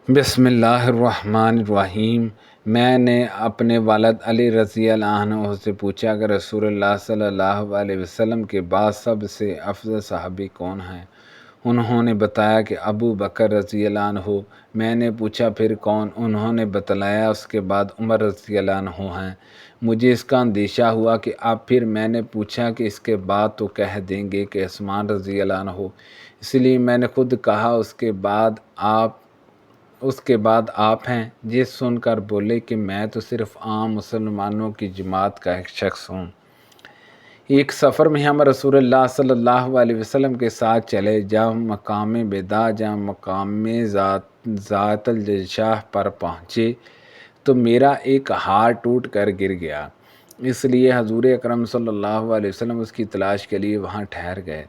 بسم اللہ الرحمن الرحیم۔ میں نے اپنے والد علی رضی اللہ عنہ سے پوچھا کہ رسول اللہ صلی اللہ علیہ وسلم کے بعد سب سے افضل صحابی کون ہیں؟ انہوں نے بتایا کہ ابو بکر رضی اللہ عنہ۔ میں نے پوچھا پھر کون؟ انہوں نے بتلایا اس کے بعد عمر رضی اللہ عنہ ہیں۔ مجھے اس کا اندیشہ ہوا کہ اب پھر میں نے پوچھا کہ اس کے بعد تو کہہ دیں گے کہ عثمان رضی اللہ عنہ، اس لیے میں نے خود کہا اس کے بعد آپ ہیں۔ یہ سن کر بولے کہ میں تو صرف عام مسلمانوں کی جماعت کا ایک شخص ہوں۔ ایک سفر میں ہم رسول اللہ صلی اللہ علیہ وسلم کے ساتھ چلے۔ جب مقام بیدا جب مقام ذات الجشاح پر پہنچے تو میرا ایک ہاتھ ٹوٹ کر گر گیا، اس لیے حضور اکرم صلی اللہ علیہ وسلم اس کی تلاش کے لیے وہاں ٹھہر گئے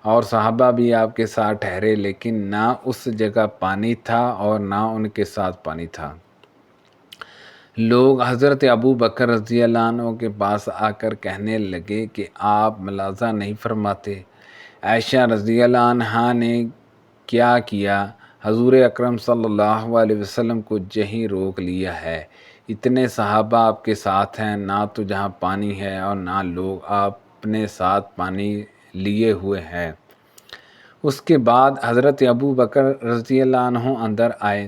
اور صحابہ بھی آپ کے ساتھ ٹھہرے، لیکن نہ اس جگہ پانی تھا اور نہ ان کے ساتھ پانی تھا۔ لوگ حضرت ابو بکر رضی اللہ عنہ کے پاس آ کر کہنے لگے کہ آپ ملاحظہ نہیں فرماتے عائشہ رضی اللہ عنہا نے کیا کیا؟ حضور اکرم صلی اللہ علیہ وسلم کو یہیں روک لیا ہے، اتنے صحابہ آپ کے ساتھ ہیں، نہ تو جہاں پانی ہے اور نہ لوگ اپنے ساتھ پانی لیے ہوئے ہیں۔ اس کے بعد حضرت ابو بکر رضی اللہ عنہ اندر آئے۔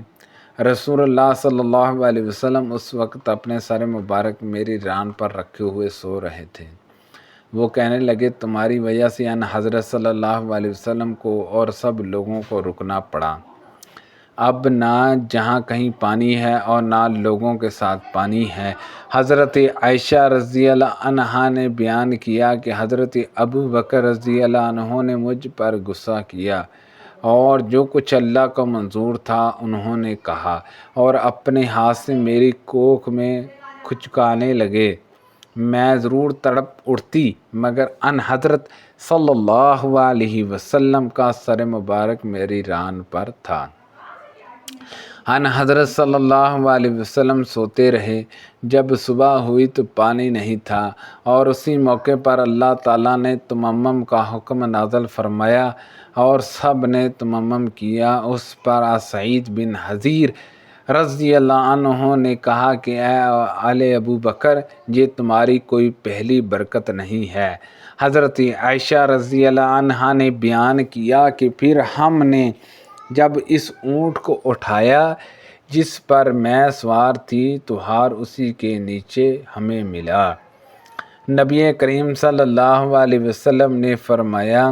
رسول اللہ صلی اللہ علیہ وسلم اس وقت اپنے سر مبارک میری ران پر رکھے ہوئے سو رہے تھے۔ وہ کہنے لگے تمہاری وجہ سے ان حضرت صلی اللہ علیہ وسلم کو اور سب لوگوں کو رکنا پڑا۔ اب نہ جہاں کہیں پانی ہے اور نہ لوگوں کے ساتھ پانی ہے۔ حضرت عائشہ رضی اللہ عنہا نے بیان کیا کہ حضرت ابو بکر رضی اللہ عنہ نے مجھ پر غصہ کیا اور جو کچھ اللہ کو منظور تھا انہوں نے کہا اور اپنے ہاتھ سے میری کوکھ میں کھچکانے لگے۔ میں ضرور تڑپ اٹھتی مگر ان حضرت صلی اللہ علیہ وسلم کا سر مبارک میری ران پر تھا۔ ان حضرت صلی اللہ علیہ وسلم سوتے رہے۔ جب صبح ہوئی تو پانی نہیں تھا اور اسی موقع پر اللہ تعالیٰ نے تیمم کا حکم نازل فرمایا اور سب نے تیمم کیا۔ اس پر سعید بن حضیر رضی اللہ عنہ نے کہا کہ اے آل ابو بکر، یہ تمہاری کوئی پہلی برکت نہیں ہے۔ حضرت عائشہ رضی اللہ عنہا نے بیان کیا کہ پھر ہم نے جب اس اونٹ کو اٹھایا جس پر میں سوار تھی تو ہار اسی کے نیچے ہمیں ملا۔ نبی کریم صلی اللہ علیہ وسلم نے فرمایا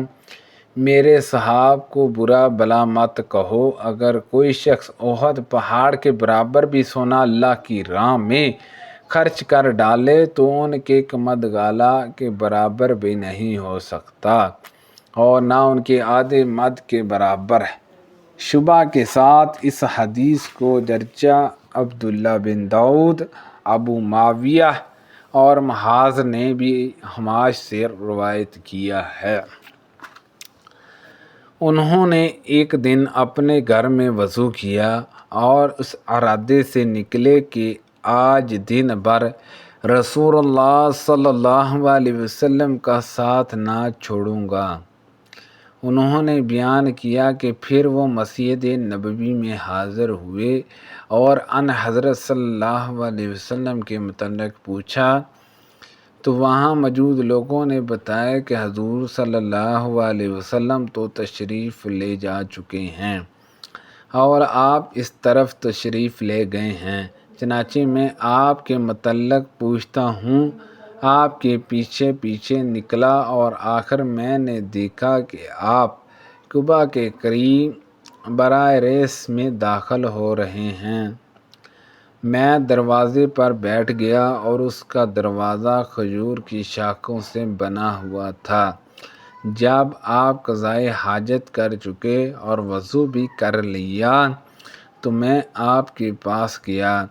میرے صحاب کو برا بلا مت کہو، اگر کوئی شخص احد پہاڑ کے برابر بھی سونا اللہ کی راہ میں خرچ کر ڈالے تو ان کے کمدگالہ کے برابر بھی نہیں ہو سکتا اور نہ ان کے آدھے مد کے برابر ہے۔ شبہ کے ساتھ اس حدیث کو درجہ عبداللہ بن داؤد، ابو معاویہ اور محاذ نے بھی حماش سے روایت کیا ہے۔ انہوں نے ایک دن اپنے گھر میں وضو کیا اور اس ارادے سے نکلے کہ آج دن بھر رسول اللہ صلی اللہ علیہ وسلم کا ساتھ نہ چھوڑوں گا۔ انہوں نے بیان کیا کہ پھر وہ مسجد نبوی میں حاضر ہوئے اور ان حضرت صلی اللہ علیہ وسلم کے متعلق پوچھا تو وہاں موجود لوگوں نے بتایا کہ حضور صلی اللہ علیہ وسلم تو تشریف لے جا چکے ہیں اور آپ اس طرف تشریف لے گئے ہیں، چنانچہ میں آپ کے متعلق پوچھتا ہوں۔ آپ کے پیچھے پیچھے نکلا اور آخر میں نے دیکھا کہ آپ قباء کے قریب براہ راست میں داخل ہو رہے ہیں۔ میں دروازے پر بیٹھ گیا اور اس کا دروازہ کھجور کی شاخوں سے بنا ہوا تھا۔ جب آپ قضائے حاجت کر چکے اور وضو بھی کر لیا تو میں آپ کے پاس گیا۔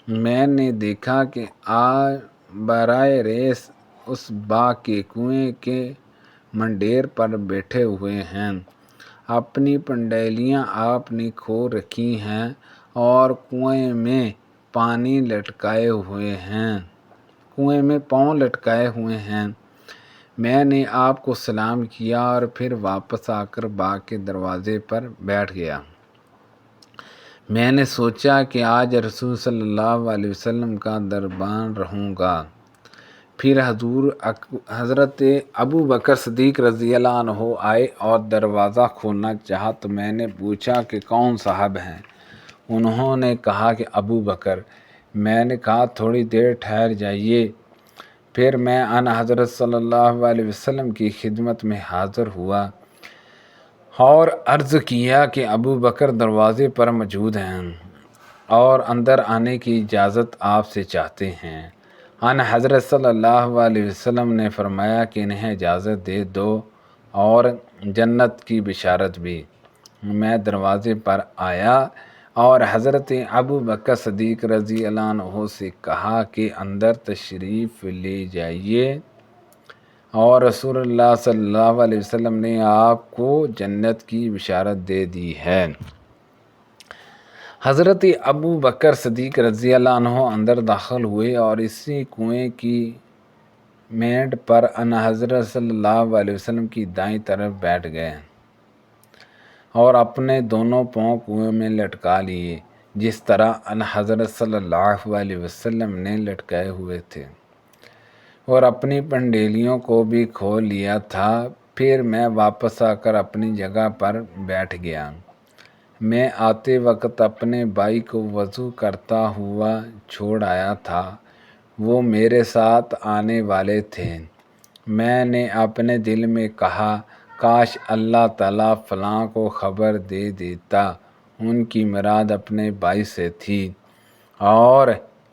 میں نے دیکھا کہ آپ براہ راست اس باغ کے کنویں کے منڈیر پر بیٹھے ہوئے ہیں، اپنی پنڈلیاں آپ نے کھول رکھی ہیں اور کنویں میں پاؤں لٹکائے ہوئے ہیں۔ میں نے آپ کو سلام کیا اور پھر واپس آ کر باغ کے دروازے پر بیٹھ گیا۔ میں نے سوچا کہ آج رسول صلی اللہ علیہ وسلم کا دربان رہوں گا۔ پھر حضرت ابو بکر صدیق رضی اللہ عنہ آئے اور دروازہ کھولنا چاہا تو میں نے پوچھا کہ کون صاحب ہیں؟ انہوں نے کہا کہ ابو بکر۔ میں نے کہا تھوڑی دیر ٹھہر جائیے۔ پھر میں ان حضرت صلی اللہ علیہ وسلم کی خدمت میں حاضر ہوا اور عرض کیا کہ ابو بکر دروازے پر موجود ہیں اور اندر آنے کی اجازت آپ سے چاہتے ہیں۔ ان حضرت صلی اللہ علیہ وسلم نے فرمایا کہ انہیں اجازت دے دو اور جنت کی بشارت بھی۔ میں دروازے پر آیا اور حضرت ابو بکر صدیق رضی اللہ عنہ سے کہا کہ اندر تشریف لے جائیے، اور رسول اللہ صلی اللہ علیہ وسلم نے آپ کو جنت کی بشارت دے دی ہے۔ حضرت ابو بکر صدیق رضی اللہ عنہ اندر داخل ہوئے اور اسی کنویں کی مینڈ پر ان حضرت صلی اللہ علیہ وسلم کی دائیں طرف بیٹھ گئے اور اپنے دونوں پاؤں کنویں میں لٹکا لیے، جس طرح ان حضرت صلی اللہ علیہ وسلم نے لٹکائے ہوئے تھے، اور اپنی پنڈیلیوں کو بھی کھول لیا تھا۔ پھر میں واپس آ کر اپنی جگہ پر بیٹھ گیا۔ میں آتے وقت اپنے بھائی کو وضو کرتا ہوا چھوڑ آیا تھا، وہ میرے ساتھ آنے والے تھے۔ میں نے اپنے دل میں کہا کاش اللہ تعالیٰ فلاں کو خبر دے دیتا، ان کی مراد اپنے بھائی سے تھی، اور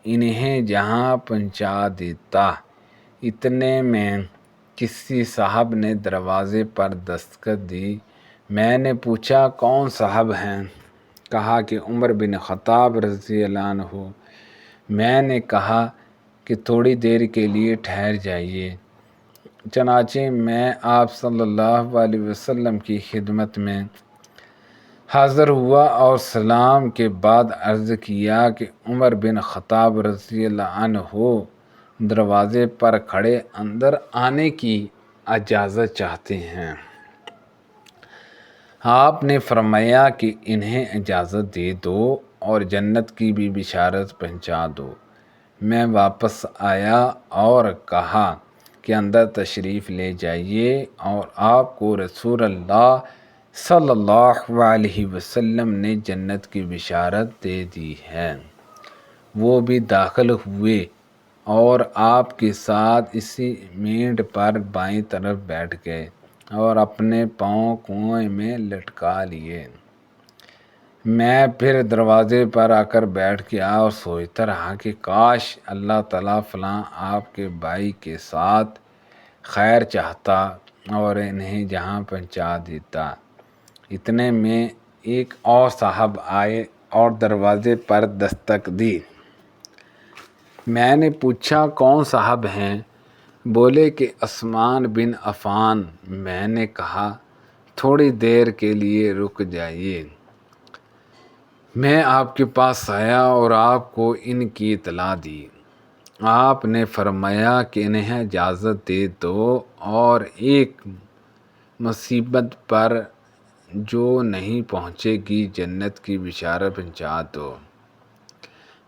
انہیں جہاں پہنچا دیتا۔ اتنے میں کسی صاحب نے دروازے پر دستک دی۔ میں نے پوچھا کون صاحب ہیں؟ کہا کہ عمر بن خطاب رضی اللہ عنہ۔ میں نے کہا کہ تھوڑی دیر کے لیے ٹھہر جائیے۔ چنانچہ میں آپ صلی اللہ علیہ وسلم کی خدمت میں حاضر ہوا اور سلام کے بعد عرض کیا کہ عمر بن خطاب رضی اللہ عنہ دروازے پر کھڑے اندر آنے کی اجازت چاہتے ہیں۔ آپ نے فرمایا کہ انہیں اجازت دے دو اور جنت کی بھی بشارت پہنچا دو۔ میں واپس آیا اور کہا کہ اندر تشریف لے جائیے، اور آپ کو رسول اللہ صلی اللہ علیہ وسلم نے جنت کی بشارت دے دی ہے۔ وہ بھی داخل ہوئے اور آپ کے ساتھ اسی مینڈ پر بائیں طرف بیٹھ گئے اور اپنے پاؤں کنویں میں لٹکا لیے۔ میں پھر دروازے پر آ کر بیٹھ گیا اور سوچتا رہا کہ کاش اللہ تعالیٰ فلاں آپ کے بھائی کے ساتھ خیر چاہتا اور انہیں جہاں پہنچا دیتا۔ اتنے میں ایک اور صاحب آئے اور دروازے پر دستک دی۔ میں نے پوچھا کون صاحب ہیں؟ بولے کہ عثمان بن عفان۔ میں نے کہا تھوڑی دیر کے لیے رک جائیے۔ میں آپ کے پاس آیا اور آپ کو ان کی اطلاع دی۔ آپ نے فرمایا کہ انہیں اجازت دے دو اور ایک مصیبت پر جو نہیں پہنچے گی جنت کی بشارت پہنچا دو۔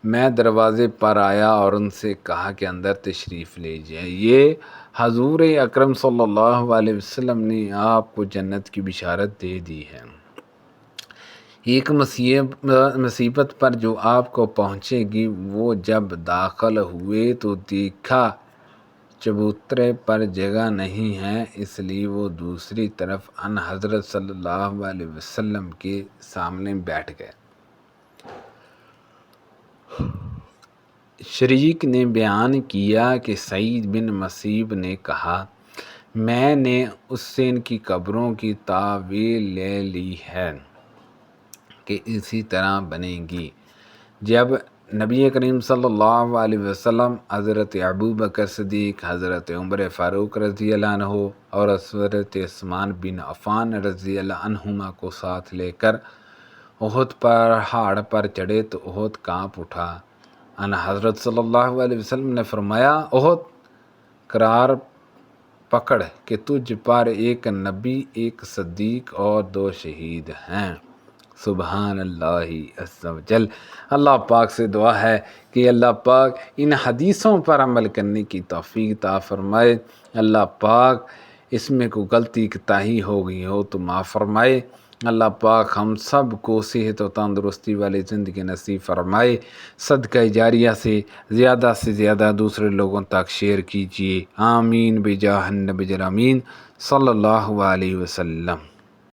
میں دروازے پر آیا اور ان سے کہا کہ اندر تشریف لے جائیے، حضور اکرم صلی اللہ علیہ وسلم نے آپ کو جنت کی بشارت دے دی ہے۔ ایک مصیبت پر جو آپ کو پہنچے گی، وہ جب داخل ہوئے تو دیکھا چبوترے پر جگہ نہیں ہے، اس لیے وہ دوسری طرف ان حضرت صلی اللہ علیہ وسلم کے سامنے بیٹھ گئے۔ شریک نے بیان کیا کہ سعید بن مسیب نے کہا میں نے اس سے ان کی قبروں کی تعویل لے لی ہے کہ اسی طرح بنے گی۔ جب نبی کریم صلی اللہ علیہ وسلم حضرت ابو بکر صدیق، حضرت عمر فاروق رضی اللہ عنہ اور حضرت عثمان بن عفان رضی اللہ عنہما کو ساتھ لے کر احد پہاڑ پر چڑھے تو احد کانپ اٹھا۔ ان حضرت صلی اللہ علیہ وسلم نے فرمایا احد قرار پکڑ کہ تجھ پر ایک نبی، ایک صدیق اور 2 شہید ہیں۔ سبحان اللہ عز و جل۔ اللہ پاک سے دعا ہے کہ اللہ پاک ان حدیثوں پر عمل کرنے کی توفیق عطا فرمائے۔ اللہ پاک اس میں کوئی غلطی کوتاہی ہو گئی ہو تو معاف فرمائے۔ اللہ پاک ہم سب کو صحت و تندرستی والی زندگی نصیب فرمائے۔ صدقہ جاریہ سے زیادہ دوسرے لوگوں تک شیئر کیجیے۔ آمین بجاہ النبی الامین صلی اللہ علیہ وسلم۔